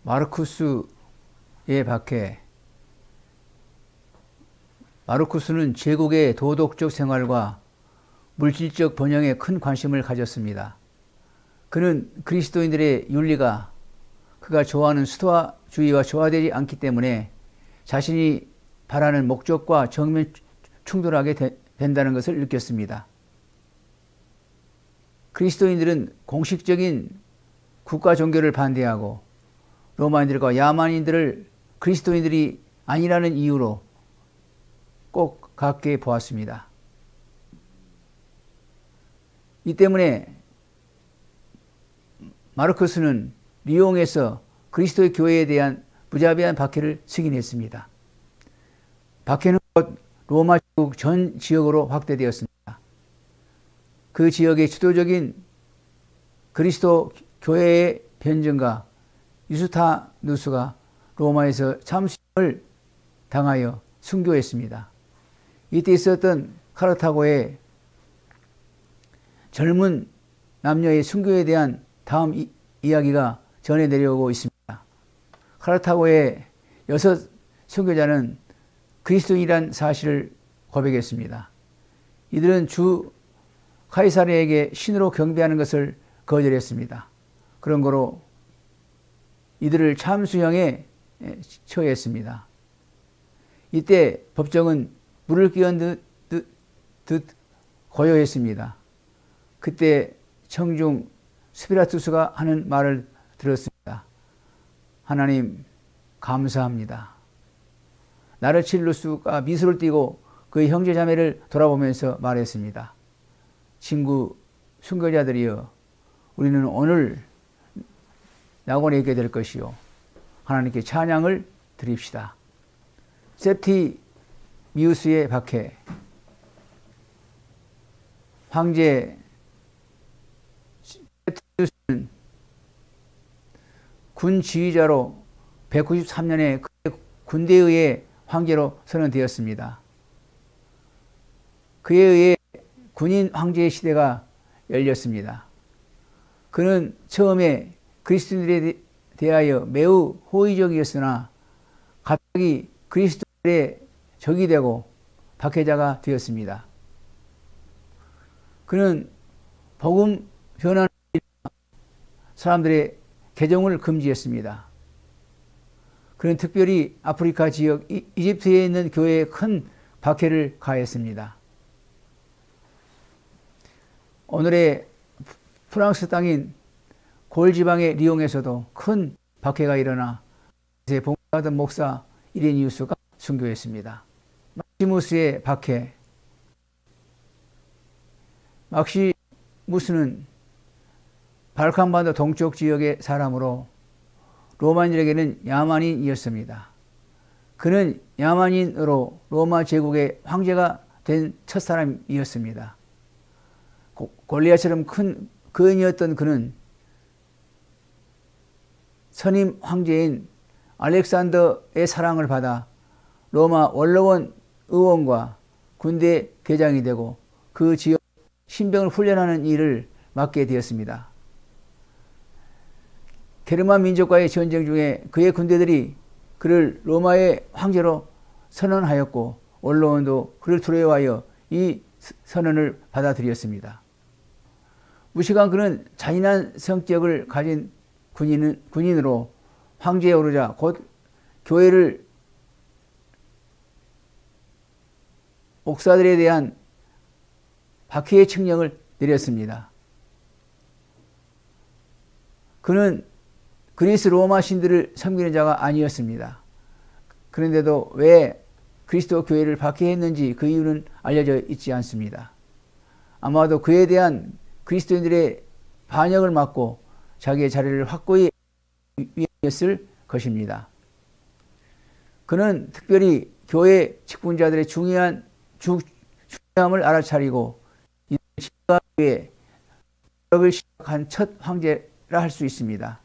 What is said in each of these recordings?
마르쿠스의 박해. 마르쿠스는 제국의 도덕적 생활과 물질적 번영에 큰 관심을 가졌습니다. 그는 그리스도인들의 윤리가 그가 좋아하는 스토아주의와 조화되지 않기 때문에 자신이 바라는 목적과 정면 충돌하게 된다는 것을 느꼈습니다. 그리스도인들은 공식적인 국가 종교를 반대하고 로마인들과 야만인들을 그리스도인들이 아니라는 이유로 꼭 같게 보았습니다. 이 때문에 마르쿠스는 리옹에서 그리스도의 교회에 대한 무자비한 박해를 승인했습니다. 박해는 곧 로마 제국 전 지역으로 확대되었습니다. 그 지역의 주도적인 그리스도 교회의 변증가 유스타누스가 로마에서 참수형을 당하여 순교했습니다. 이때 있었던 카르타고의 젊은 남녀의 순교에 대한 다음 이야기가 전해 내려오고 있습니다. 카르타고의 6 순교자는 그리스도인이란 사실을 고백했습니다. 이들은 주 카이사르에게 신으로 경배하는 것을 거절했습니다. 그런 거로 이들을 참수형에 처했습니다. 이때 법정은 물을 끼얹듯 고요했습니다. 그때 청중 스피라투스가 하는 말을 들었습니다. 하나님 감사합니다. 나르칠루스가 미소를 띠고 그의 형제 자매를 돌아보면서 말했습니다. 친구 순교자들이여, 우리는 오늘 낙원에 있게 될 것이요 하나님께 찬양을 드립시다. septimius의 박해. 황제 septimius는 군 지휘자로 193년에 군대에 의해 황제로 선언되었습니다. 그에 의해 군인 황제의 시대가 열렸습니다. 그는 처음에 그리스도인들에 대하여 매우 호의적이었으나 갑자기 그리스도인들의 적이 되고 박해자가 되었습니다. 그는 복음 전하는 사람들의 개종을 금지했습니다. 그는 특별히 아프리카 지역 이집트에 있는 교회에 큰 박해를 가했습니다. 오늘의 프랑스 땅인 골 지방의 리옹에서도 큰 박해가 일어나 봉사하던 목사 이레니우스가 순교했습니다. 막시무스의 박해. 막시무스는 발칸반도 동쪽 지역의 사람으로 로마인들에게는 야만인이었습니다. 그는 야만인으로 로마 제국의 황제가 된 첫사람이었습니다. 골리앗처럼 큰 거인이었던 그는 선임 황제인 알렉산더의 사랑을 받아 로마 원로원 의원과 군대 대장이 되고 그 지역 신병을 훈련하는 일을 맡게 되었습니다. 게르만 민족과의 전쟁 중에 그의 군대들이 그를 로마의 황제로 선언하였고 원로원도 그를 두려워하여 이 선언을 받아들였습니다. 무시간 그는 잔인한 성격을 가진 군인으로 황제에 오르자 곧 교회를 목사들에 대한 박해의 칙령을 내렸습니다. 그는 그리스 로마 신들을 섬기는 자가 아니었습니다. 그런데도 왜 그리스도 교회를 박해했는지 그 이유는 알려져 있지 않습니다. 아마도 그에 대한 그리스도인들의 반역을 막고 자기의 자리를 확고히 위했을 것입니다. 그는 특별히 교회 직분자들의 중요함을 알아차리고 지도자 위에 을 시작한 첫 황제라 할 수 있습니다.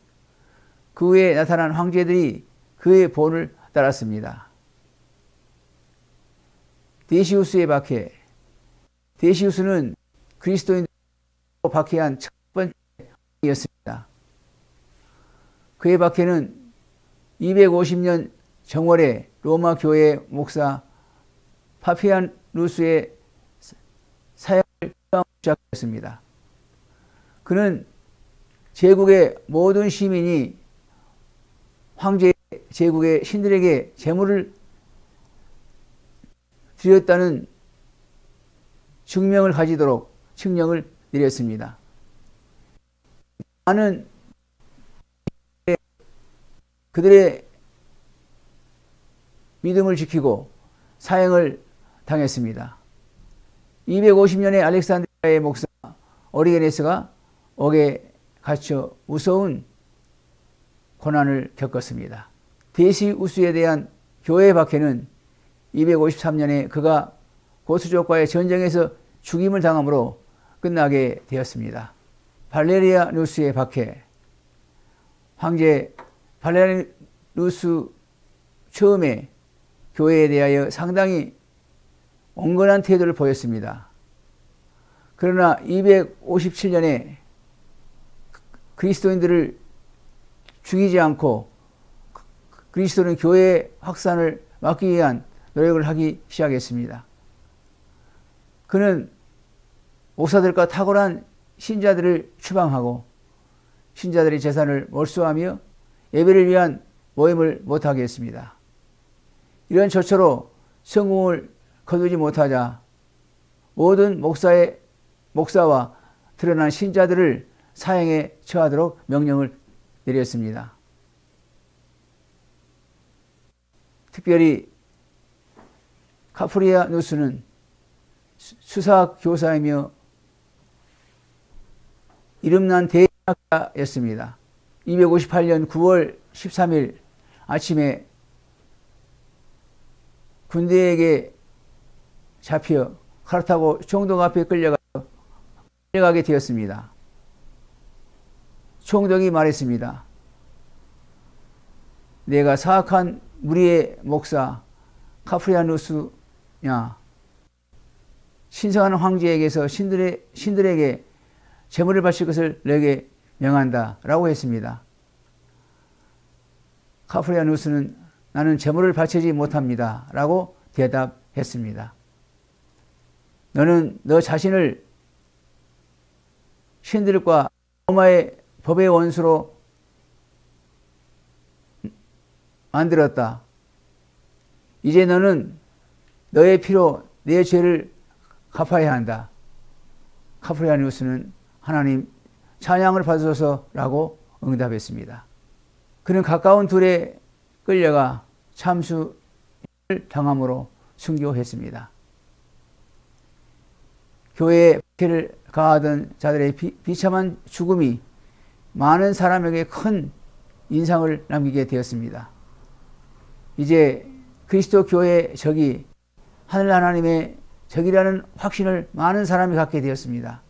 그 후에 나타난 황제들이 그의 본을 따랐습니다. 데시우스의 박해. 데시우스는 그리스도인들을 박해한 첫 번째 황제였습니다. 그의 박해는 250년 정월에 로마 교회 목사 파피아누스의 사역을 시작했습니다. 그는 제국의 모든 시민이 황제 제국의 신들에게 제물을 드렸다는 증명을 가지도록 칙령을 내렸습니다. 많은 그들의 믿음을 지키고 사형을 당했습니다. 250년의 알렉산드리아의 목사 오리게네스가 옥에 갇혀 무서운 고난을 겪었습니다. 데시우스에 대한 교회 박해는 253년에 그가 고수족과의 전쟁에서 죽임을 당함으로 끝나게 되었습니다. 발레리아누스의 박해. 황제 발레리아누스 처음에 교회에 대하여 상당히 온건한 태도를 보였습니다. 그러나 257년에 그리스도인들을 죽이지 않고 그리스도는 교회의 확산을 막기 위한 노력을 하기 시작했습니다. 그는 목사들과 탁월한 신자들을 추방하고 신자들의 재산을 몰수하며 예배를 위한 모임을 못하게 했습니다. 이런 조처로 성공을 거두지 못하자 모든 목사와 드러난 신자들을 사형에 처하도록 명령을 내렸습니다. 특별히 카프리아누스는 수사학 교사이며 이름난 대학자였습니다. 258년 9월 13일 아침에 군대에게 잡혀 카르타고 총독 앞에 끌려가게 되었습니다. 총독이 말했습니다. 내가 사악한 무리의 목사 카프리아누스냐, 신성한 황제에게서 신들에게 제물을 바칠 것을 내게 명한다 라고 했습니다. 카프리아누스는 나는 제물을 바치지 못합니다 라고 대답했습니다. 너는 너 자신을 신들과 로마의 법의 원수로 만들었다. 이제 너는 너의 피로 내 죄를 갚아야 한다. 카프리아누스는 하나님 찬양을 받으소서라고 응답했습니다. 그는 가까운 들에 끌려가 참수를 당함으로 순교했습니다. 교회에 박해를 가하던 자들의 비참한 죽음이 많은 사람에게 큰 인상을 남기게 되었습니다. 이제 그리스도 교회의 적이 하늘 하나님의 적이라는 확신을 많은 사람이 갖게 되었습니다.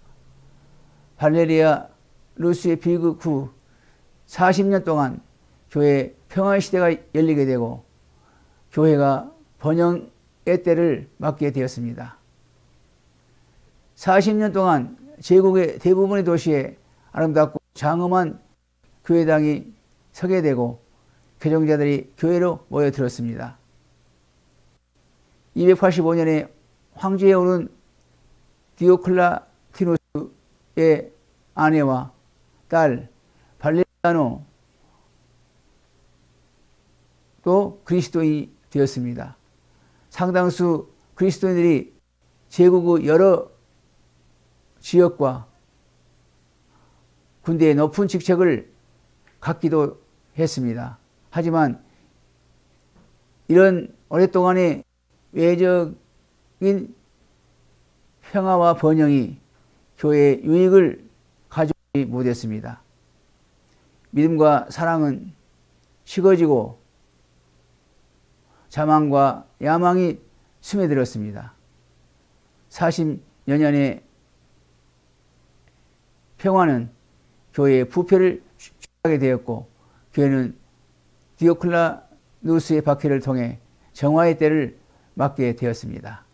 발레리아누스의 비극 후 40년 동안 교회 평화의 시대가 열리게 되고 교회가 번영의 때를 맞게 되었습니다. 40년 동안 제국의 대부분의 도시에 아름답고 장엄한 교회당이 서게 되고 개종자들이 교회로 모여들었습니다. 285년에 황제에 오른 디오클라티누스의 아내와 딸 발레리아노 또 그리스도인이 되었습니다. 상당수 그리스도인들이 제국의 여러 지역과 군대의 높은 직책을 갖기도 했습니다. 하지만 이런 오랫동안의 외적인 평화와 번영이 교회의 유익을 가져오지 못했습니다. 믿음과 사랑은 식어지고 자만과 야망이 스며들었습니다. 40여 년의 평화는 교회의 부패를 추구하게 되었고 교회는 디오클라누스의 박해를 통해 정화의 때를 맞게 되었습니다.